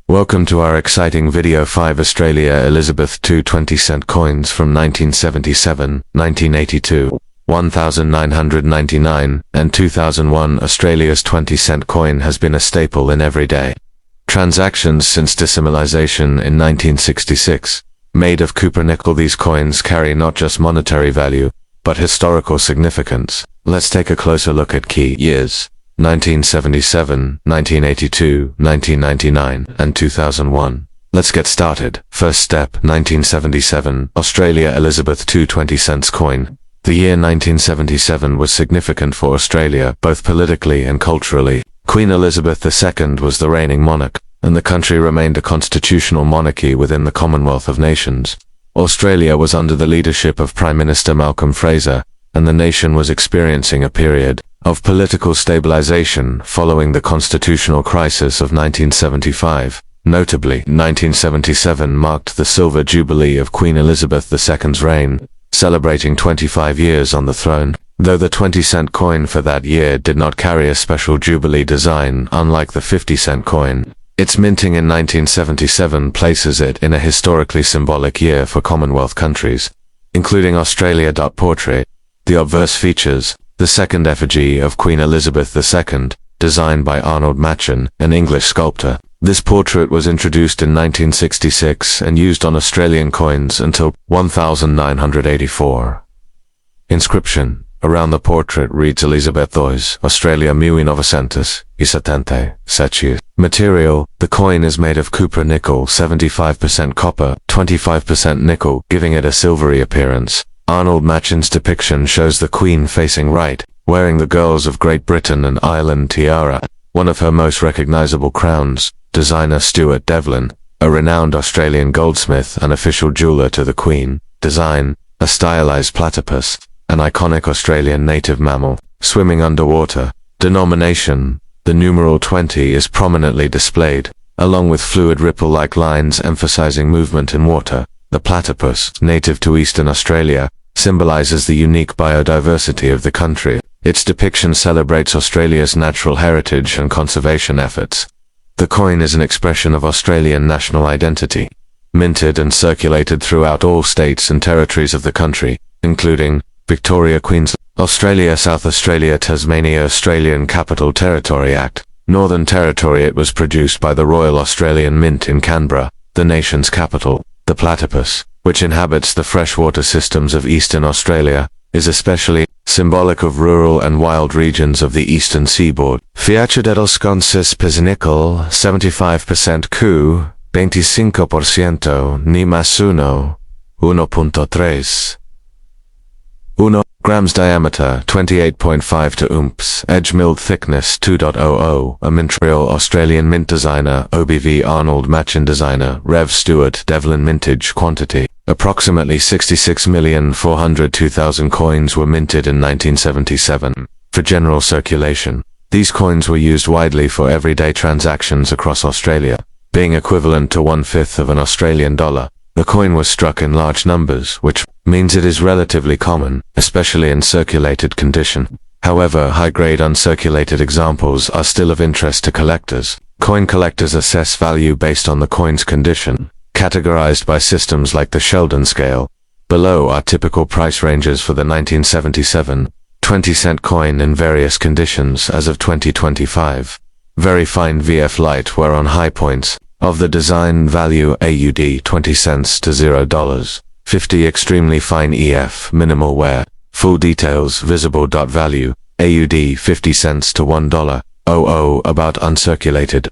Welcome to our exciting video 5 Australia Elizabeth II 20-cent coins from 1977, 1982, 1999, and 2001. Australia's 20-cent coin has been a staple in everyday transactions since decimalisation in 1966. Made of copper nickel, these coins carry not just monetary value, but historical significance. Let's take a closer look at key years: 1977, 1982, 1999, and 2001. Let's get started. First step, 1977, Australia Elizabeth II 20-cent coin. The year 1977 was significant for Australia, both politically and culturally. Queen Elizabeth II was the reigning monarch, and the country remained a constitutional monarchy within the Commonwealth of Nations. Australia was under the leadership of Prime Minister Malcolm Fraser, and the nation was experiencing a period of political stabilization following the constitutional crisis of 1975. Notably, 1977 marked the silver jubilee of Queen Elizabeth II's reign, celebrating 25 years on the throne. Though the 20-cent coin for that year did not carry a special jubilee design, unlike the 50-cent coin, its minting in 1977 places it in a historically symbolic year for Commonwealth countries, including Australia. Portrait. The obverse features the second effigy of Queen Elizabeth II, designed by Arnold Machen, an English sculptor. This portrait was introduced in 1966 and used on Australian coins until 1984. Inscription around the portrait reads Elizabeth II, Australia 1977. Material: the coin is made of copper nickel, 75% copper, 25% nickel, giving it a silvery appearance. Arnold Machen's depiction shows the Queen facing right, wearing the Girls of Great Britain and Ireland tiara, one of her most recognizable crowns. Designer Stuart Devlin, a renowned Australian goldsmith and official jeweler to the Queen. Design: a stylized platypus, an iconic Australian native mammal, swimming underwater. Denomination: the numeral 20 is prominently displayed, along with fluid ripple-like lines emphasizing movement in water. The platypus, native to Eastern Australia, symbolizes the unique biodiversity of the country. Its depiction celebrates Australia's natural heritage and conservation efforts. The coin is an expression of Australian national identity, minted and circulated throughout all states and territories of the country, including Victoria, Queensland, Australia, South Australia, Tasmania, Australian Capital Territory Act, Northern Territory. It was produced by the Royal Australian Mint in Canberra, the nation's capital. The platypus, which inhabits the freshwater systems of eastern Australia, is especially symbolic of rural and wild regions of the eastern seaboard. Fiacha dels conces pesnickel, 75% Q, 25% ni más uno, 1.3. 1 grams diameter, 28.5 to ounce, edge milled thickness 2.00, a Montreal Australian mint designer, OBV Arnold Machen designer, Rev Stuart Devlin mintage quantity. Approximately 66,402,000 coins were minted in 1977 for general circulation. These coins were used widely for everyday transactions across Australia, being equivalent to 1/5 of an Australian dollar. The coin was struck in large numbers, which means it is relatively common, especially in circulated condition. However, high-grade uncirculated examples are still of interest to collectors. Coin collectors assess value based on the coin's condition, categorized by systems like the Sheldon scale. Below are typical price ranges for the 1977 20-cent coin in various conditions as of 2025. Very fine VF light were on high points of the design value AUD 20 cents to $0. 50 extremely fine EF minimal wear, full details visible. Value AUD 50 cents to $1. 00 about uncirculated.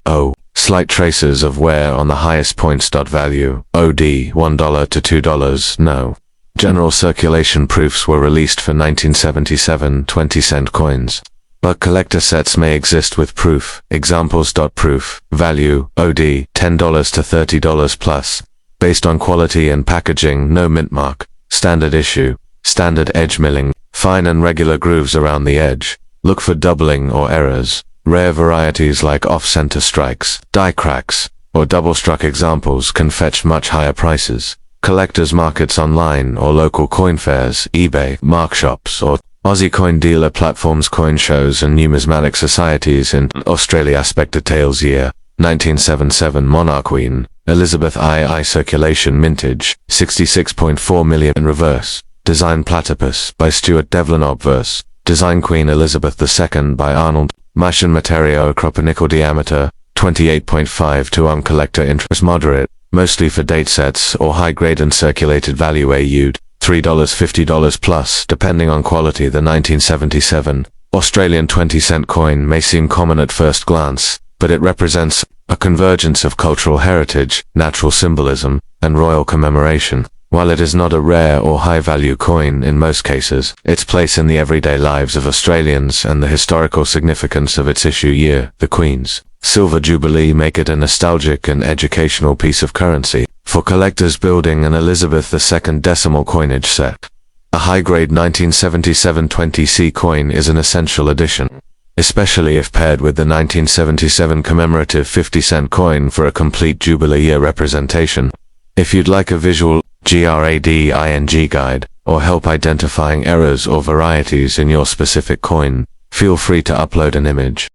Slight traces of wear on the highest points. Value OD $1 to $2. No. General circulation proofs were released for 1977 20-cent coins, but collector sets may exist with proof. Examples. Proof value OD $10 to $30 plus, based on quality and packaging. No mint mark. Standard issue. Standard edge milling, fine and regular grooves around the edge. Look for doubling or errors. Rare varieties like off-center strikes, die cracks, or double-struck examples can fetch much higher prices. Collectors markets online or local coin fairs, eBay, mark shops, or Aussie coin dealer platforms, coin shows and numismatic societies in Australia. Aspect details year 1977 Monarch Queen, Elizabeth II circulation mintage, 66.4 million in reverse. Design Platypus by Stuart Devlin Obverse. Design Queen Elizabeth II by Arnold. Machine Materio copper nickel diameter, 28.5 to collector interest moderate, mostly for date sets or high-grade uncirculated value AU'd, $3 $50 plus, depending on quality. The 1977 Australian 20-cent coin may seem common at first glance, but it represents a convergence of cultural heritage, natural symbolism, and royal commemoration. While it is not a rare or high-value coin in most cases, its place in the everyday lives of Australians and the historical significance of its issue year, the Queen's Silver Jubilee, make it a nostalgic and educational piece of currency for collectors building an Elizabeth II decimal coinage set. A high-grade 1977 20C coin is an essential addition, especially if paired with the 1977 commemorative 50-cent coin for a complete Jubilee year representation. If you'd like a visual grading guide or help identifying errors or varieties in your specific coin, feel free to upload an image.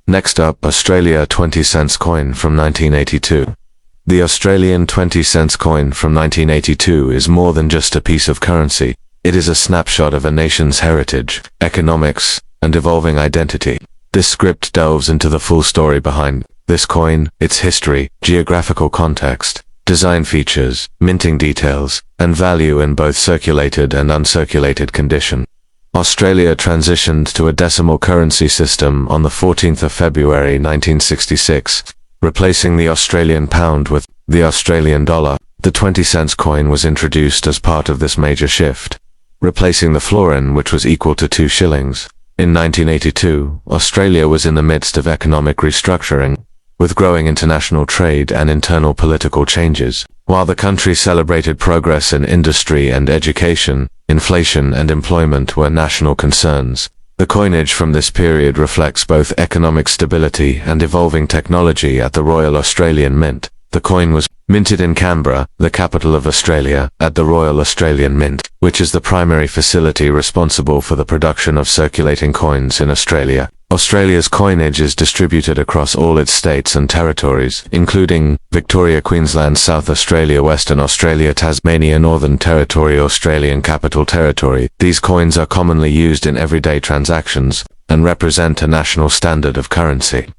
Next up, Australia 20 cents coin from 1982. The Australian 20 cents coin from 1982 is more than just a piece of currency. It is a snapshot of a nation's heritage, economics, and evolving identity. This script delves into the full story behind this coin, its history, geographical context, design features, minting details, and value in both circulated and uncirculated condition. Australia transitioned to a decimal currency system on the 14th of February 1966, replacing the Australian pound with the Australian dollar. The 20 cents coin was introduced as part of this major shift, replacing the florin, which was equal to 2 shillings. In 1982, Australia was in the midst of economic restructuring, with growing international trade and internal political changes. While the country celebrated progress in industry and education, inflation and employment were national concerns. The coinage from this period reflects both economic stability and evolving technology at the Royal Australian Mint. The coin was minted in Canberra, the capital of Australia, at the Royal Australian Mint, which is the primary facility responsible for the production of circulating coins in Australia. Australia's coinage is distributed across all its states and territories, including Victoria, Queensland, South Australia, Western Australia, Tasmania, Northern Territory, Australian Capital Territory. These coins are commonly used in everyday transactions and represent a national standard of currency.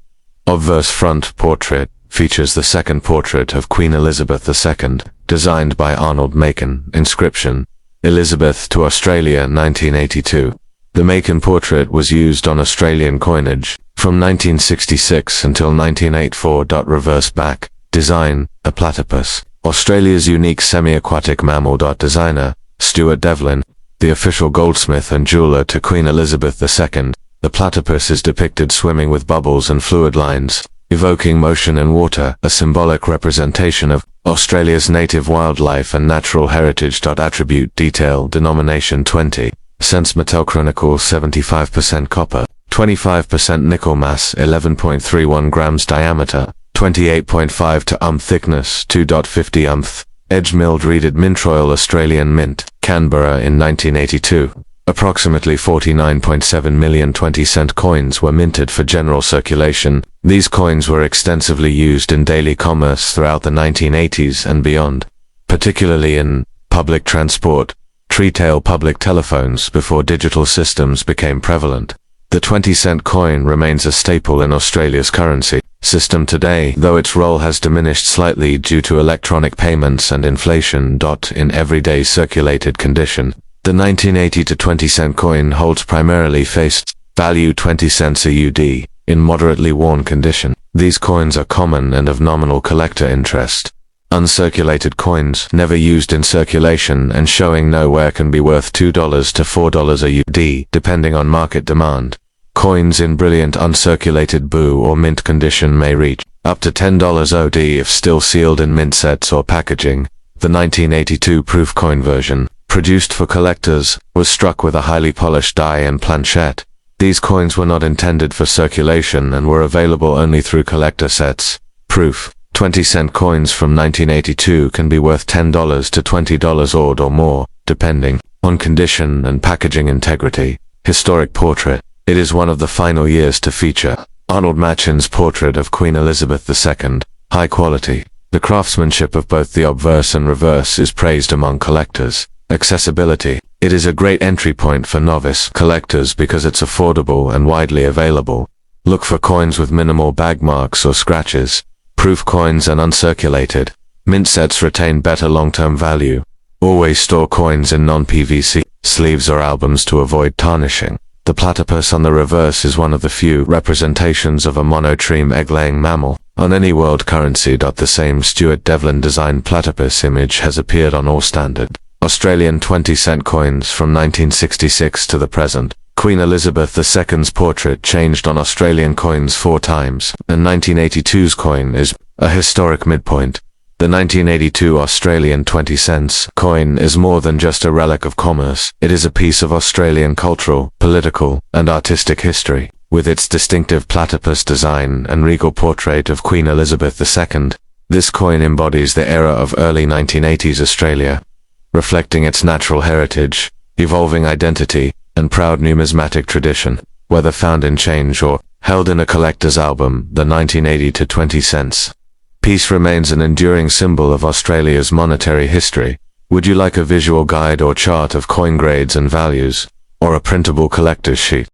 Obverse front portrait features the second portrait of Queen Elizabeth II, designed by Arnold Macon. Inscription: Elizabeth to Australia, 1982. The Macon portrait was used on Australian coinage from 1966 until 1984. Reverse back. Design: a platypus. Australia's unique semi-aquatic mammal. Designer: Stuart Devlin, the official goldsmith and jeweler to Queen Elizabeth II. The platypus is depicted swimming with bubbles and fluid lines, evoking motion and water, a symbolic representation of Australia's native wildlife and natural heritage. Attribute detail: denomination 20 cents, metalchronicle 75% copper, 25% nickel, mass 11.31 grams, diameter 28.5 to thickness 2.50 edge milled reeded mint. Royal Australian Mint, Canberra in 1982. Approximately 49.7 million 20-cent coins were minted for general circulation. These coins were extensively used in daily commerce throughout the 1980s and beyond, particularly in public transport, retail, public telephones, before digital systems became prevalent. The 20-cent coin remains a staple in Australia's currency system today, though its role has diminished slightly due to electronic payments and inflation. In everyday circulated condition, the 1980 to 20-cent coin holds primarily face value 20 cents AUD in moderately worn condition. These coins are common and of nominal collector interest. Uncirculated coins, never used in circulation and showing nowhere, can be worth $2 to $4 AUD, depending on market demand. Coins in brilliant uncirculated BU or mint condition may reach up to $10 OD if still sealed in mint sets or packaging. The 1982 proof coin version, produced for collectors, was struck with a highly polished die and planchette. These coins were not intended for circulation and were available only through collector sets. Proof: 20-cent coins from 1982 can be worth $10 to $20 odd or more, depending on condition and packaging integrity. Historic portrait. It is one of the final years to feature Arnold Machin's portrait of Queen Elizabeth II, high quality. The craftsmanship of both the obverse and reverse is praised among collectors. Accessibility. It is a great entry point for novice collectors because it's affordable and widely available. Look for coins with minimal bag marks or scratches. Proof coins and uncirculated. Mint sets retain better long-term value. Always store coins in non-PVC sleeves or albums to avoid tarnishing. The platypus on the reverse is one of the few representations of a monotreme egg-laying mammal. On any world currency. The same Stuart Devlin designed platypus image has appeared on all standard Australian 20-cent coins from 1966 to the present. Queen Elizabeth II's portrait changed on Australian coins 4 times, and 1982's coin is a historic midpoint. The 1982 Australian 20 cents coin is more than just a relic of commerce. It is a piece of Australian cultural, political, and artistic history. With its distinctive platypus design and regal portrait of Queen Elizabeth II, this coin embodies the era of early 1980s Australia, reflecting its natural heritage, evolving identity, and proud numismatic tradition. Whether found in change or held in a collector's album, the 1980 20 cents piece remains an enduring symbol of Australia's monetary history. Would you like a visual guide or chart of coin grades and values, or a printable collector's sheet?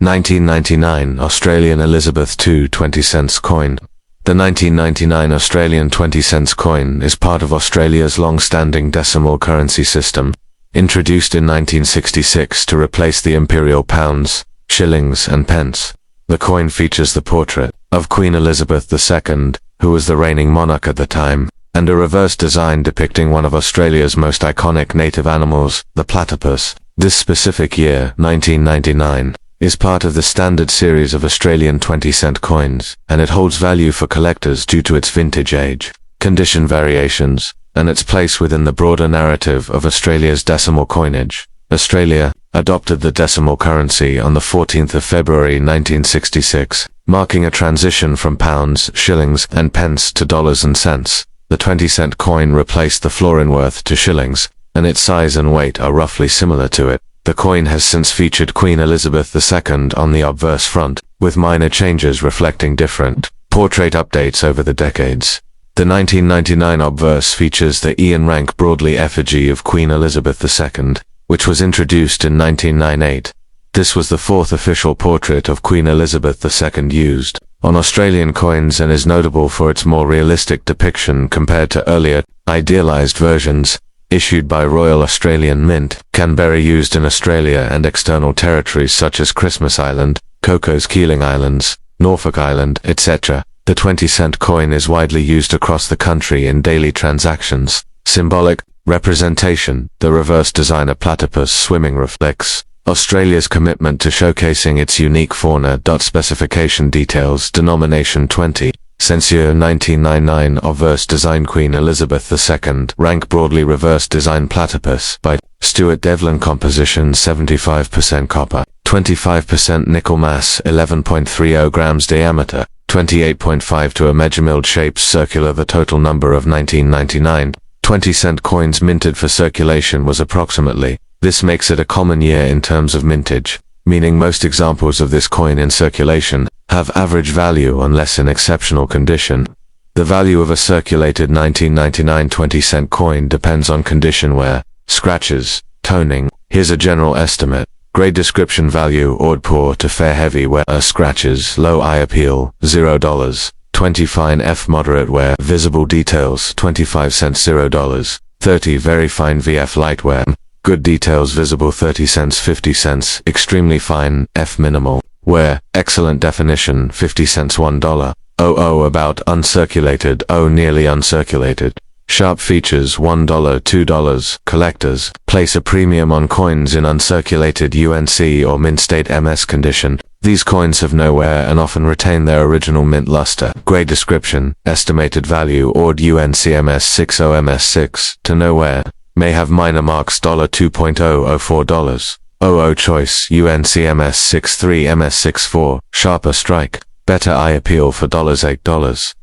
1999 Australian Elizabeth II 20 cents coin. The 1999 Australian 20 cents coin is part of Australia's long-standing decimal currency system, introduced in 1966 to replace the imperial pounds, shillings, and pence. The coin features the portrait of Queen Elizabeth II, who was the reigning monarch at the time, and a reverse design depicting one of Australia's most iconic native animals, the platypus. This specific year, 1999, is part of the standard series of Australian 20-cent coins, and it holds value for collectors due to its vintage age, condition variations, and its place within the broader narrative of Australia's decimal coinage. Australia adopted the decimal currency on the 14th of February 1966, marking a transition from pounds, shillings, and pence to dollars and cents. The 20-cent coin replaced the florin worth to shillings, and its size and weight are roughly similar to it. The coin has since featured Queen Elizabeth II on the obverse front, with minor changes reflecting different portrait updates over the decades. The 1999 obverse features the Ian Rank-Broadley effigy of Queen Elizabeth II, which was introduced in 1998. This was the 4th official portrait of Queen Elizabeth II used on Australian coins and is notable for its more realistic depiction compared to earlier, idealized versions issued by Royal Australian Mint. Canberra used in Australia and external territories such as Christmas Island, Cocos Keeling Islands, Norfolk Island, etc. The 20-cent coin is widely used across the country in daily transactions. Symbolic representation. The reverse designer platypus swimming reflects Australia's commitment to showcasing its unique fauna. Specification details. Denomination 20. Censure 1999 Obverse design Queen Elizabeth II Rank-Broadley reverse design platypus by Stuart Devlin. Composition 75% copper, 25% nickel. Mass 11.30 grams. Diameter 28.5 to a megamilled. Shapes circular. The total number of 1999 20-cent coins minted for circulation was approximately. This makes it a common year in terms of mintage, meaning most examples of this coin in circulation have average value unless in exceptional condition. The value of a circulated 1999 20-cent coin depends on condition: wear, scratches, toning. Here's a general estimate. Grade description: value odd poor to fair heavy wear, scratches, low eye appeal, $0. 20 fine F moderate wear, visible details, 25 cents $0. 30 very fine VF light wear, good details visible, 30 cents 50 cents. Extremely fine F minimal wear, excellent definition, 50 cents $1. About uncirculated, nearly uncirculated. Sharp features, $1 $2. Collectors place a premium on coins in uncirculated UNC or mint state MS condition. These coins have no wear and often retain their original mint luster. Grade description: estimated value odd UNC MS60 MS6 to no wear. May have minor marks $2.004. Choice UNC MS63 MS64 sharper strike, better eye appeal for $8.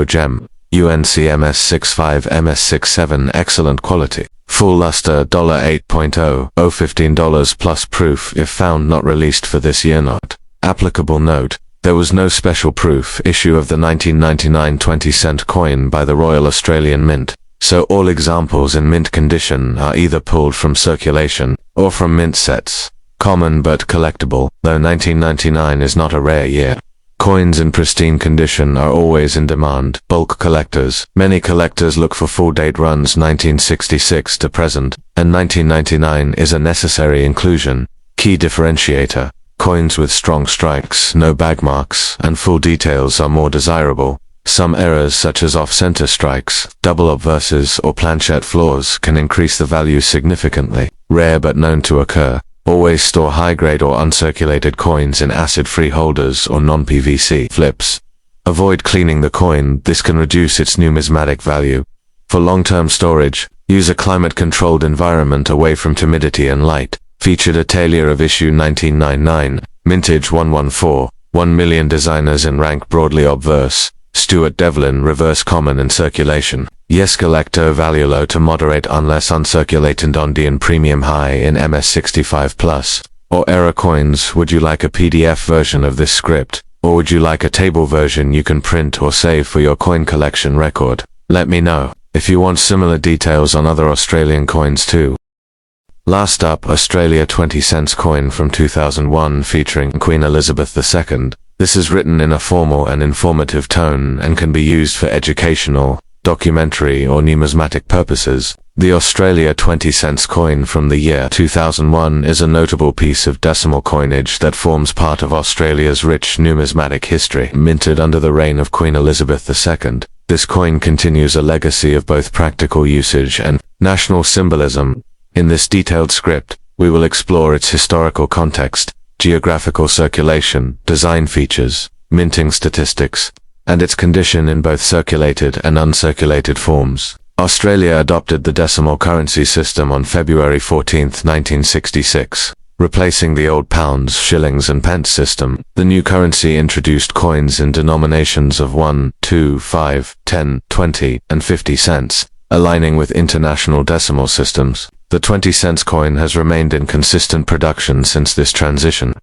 gem UNC MS65 MS67 excellent quality, full luster $8.0 $15 plus proof if found not released for this year. Not applicable. Note: There was no special proof issue of the 1999 20-cent coin by the Royal Australian Mint, so all examples in mint condition are either pulled from circulation or from mint sets. Common but collectible, though 1999 is not a rare year. Coins in pristine condition are always in demand. Bulk collectors. Many collectors look for full date runs 1966 to present, and 1999 is a necessary inclusion. Key differentiator. Coins with strong strikes, no bag marks, and full details are more desirable. Some errors such as off-center strikes, double obverses, or planchette flaws can increase the value significantly. Rare but known to occur. Always store high-grade or uncirculated coins in acid-free holders or non-PVC flips. Avoid cleaning the coin, this can reduce its numismatic value. For long-term storage, use a climate-controlled environment away from humidity and light. Featured Atelier of issue 1999, mintage 114, 1 million designers in Rank-Broadley Obverse, Stuart Devlin reverse common in circulation. Yes collector value low to moderate unless uncirculated Ondian premium high in MS65+. Or error coins, would you like a PDF version of this script, or would you like a table version you can print or save for your coin collection record? Let me know, if you want similar details on other Australian coins too. Last up, Australia 20 cents coin from 2001 featuring Queen Elizabeth II. This is written in a formal and informative tone and can be used for educational, documentary or numismatic purposes. The Australia 20 cents coin from the year 2001 is a notable piece of decimal coinage that forms part of Australia's rich numismatic history, minted under the reign of Queen Elizabeth II. This coin continues a legacy of both practical usage and national symbolism. In this detailed script, we will explore its historical context, geographical circulation, design features, minting statistics, and its condition in both circulated and uncirculated forms. Australia adopted the decimal currency system on February 14, 1966. Replacing the old pounds, shillings and pence system, the new currency introduced coins in denominations of 1, 2, 5, 10, 20, and 50 cents, aligning with international decimal systems. The 20 cents coin has remained in consistent production since this transition.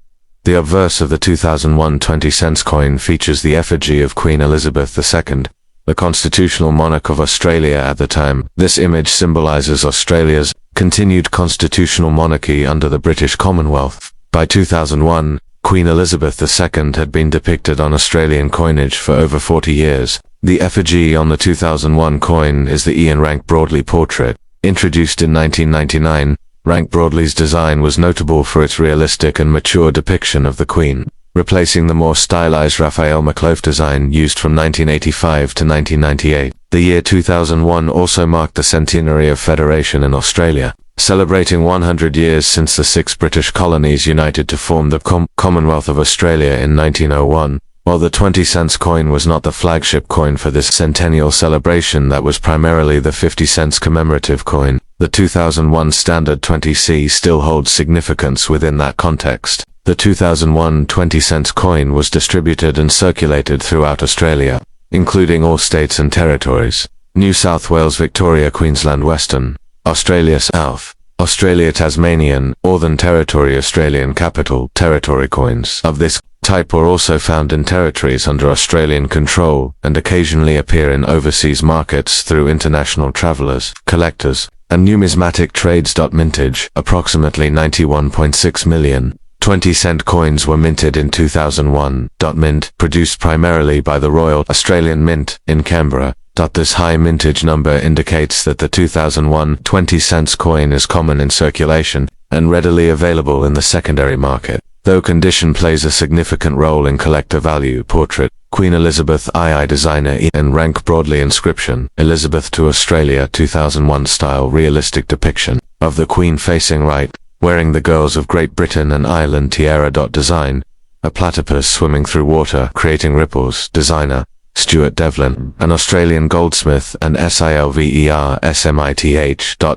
The obverse of the 2001 20 cents coin features the effigy of Queen Elizabeth II, the constitutional monarch of Australia at the time. This image symbolizes Australia's continued constitutional monarchy under the British Commonwealth. By 2001, Queen Elizabeth II had been depicted on Australian coinage for over 40 years. The effigy on the 2001 coin is the Ian Rank-Broadley portrait. Introduced in 1999, Rank-Broadley's design was notable for its realistic and mature depiction of the Queen, replacing the more stylized Raphael McLoaf design used from 1985 to 1998. The year 2001 also marked the Centenary of Federation in Australia, celebrating 100 years since the 6 British colonies united to form the Commonwealth of Australia in 1901. While the 20 cents coin was not the flagship coin for this centennial celebration that was primarily the 50 cents commemorative coin, the 2001 standard 20C still holds significance within that context. The 2001 20 cents coin was distributed and circulated throughout Australia, including all states and territories: New South Wales, Victoria, Queensland, Western Australia, South Australia, Tasmanian, Northern Territory, Australian Capital Territory. Coins of this type are also found in territories under Australian control and occasionally appear in overseas markets through international travelers, collectors, and numismatic trades. Mintage, approximately 91.6 million. 20-cent coins were minted in 2001. Mint, produced primarily by the Royal Australian Mint in Canberra. This high mintage number indicates that the 2001 20 cents coin is common in circulation and readily available in the secondary market. Though condition plays a significant role in collector value. Portrait, Queen Elizabeth II designer Ian Rank-Broadley inscription, Elizabeth to Australia 2001 style realistic depiction of the Queen facing right, wearing the Girls of Great Britain and Ireland tiara. Design, a platypus swimming through water creating ripples. Designer, Stuart Devlin, an Australian goldsmith and SILVER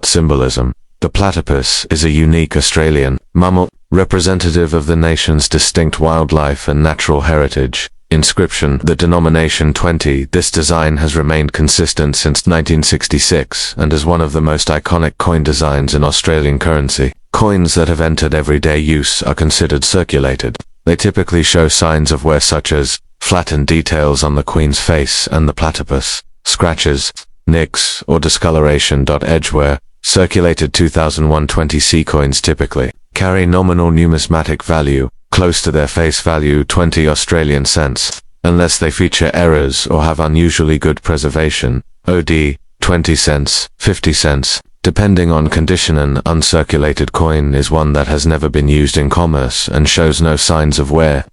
Symbolism, the platypus is a unique Australian mammal, representative of the nation's distinct wildlife and natural heritage. Inscription, the denomination 20. This design has remained consistent since 1966 and is one of the most iconic coin designs in Australian currency. Coins that have entered everyday use are considered circulated. They typically show signs of wear such as flattened details on the Queen's face and the platypus, scratches, nicks, or discoloration. Edgeware. Circulated 2001 20C coins typically carry nominal numismatic value, close to their face value 20 Australian cents, unless they feature errors or have unusually good preservation, OD, 20 cents, 50 cents, depending on condition. An uncirculated coin is one that has never been used in commerce and shows no signs of wear.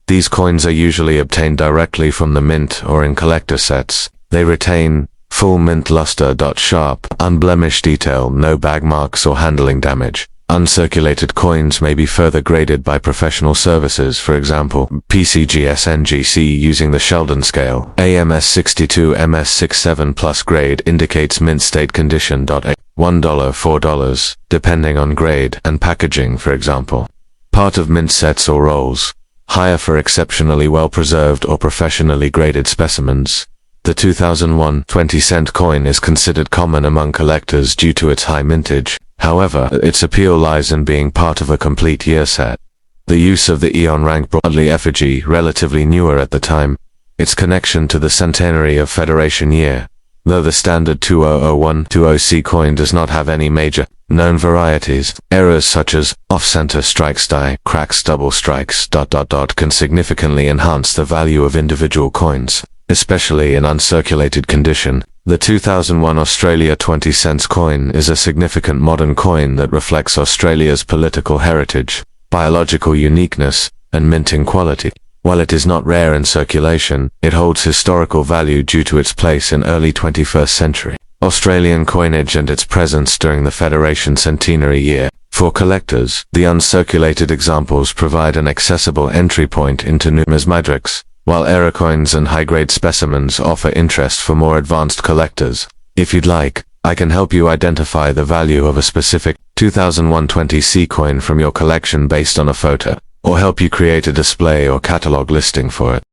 These coins are usually obtained directly from the mint or in collector sets. They retain full mint luster. Sharp, unblemished detail, no bag marks or handling damage. Uncirculated coins may be further graded by professional services, for example, PCGS-NGC using the Sheldon scale. AMS 62 MS 67 plus grade indicates mint state condition. $1, $4, depending on grade and packaging, for example. Part of mint sets or rolls. Higher for exceptionally well-preserved or professionally graded specimens. The 2001 20-cent coin is considered common among collectors due to its high mintage. However, its appeal lies in being part of a complete year set. The use of the Ian Rank-Broadley effigy, relatively newer at the time, its connection to the Centenary of Federation year, though the standard 2001-20C coin does not have any major known varieties. Errors such as off-center strikes, die, cracks, double strikes, ... can significantly enhance the value of individual coins, especially in uncirculated condition. The 2001 Australia 20 cents coin is a significant modern coin that reflects Australia's political heritage, biological uniqueness, and minting quality. While it is not rare in circulation, it holds historical value due to its place in early 21st century Australian coinage and its presence during the Federation Centenary year. For collectors, the uncirculated examples provide an accessible entry point into numismatics, while error coins and high-grade specimens offer interest for more advanced collectors. If you'd like, I can help you identify the value of a specific 2001 20C coin from your collection based on a photo, or help you create a display or catalog listing for it.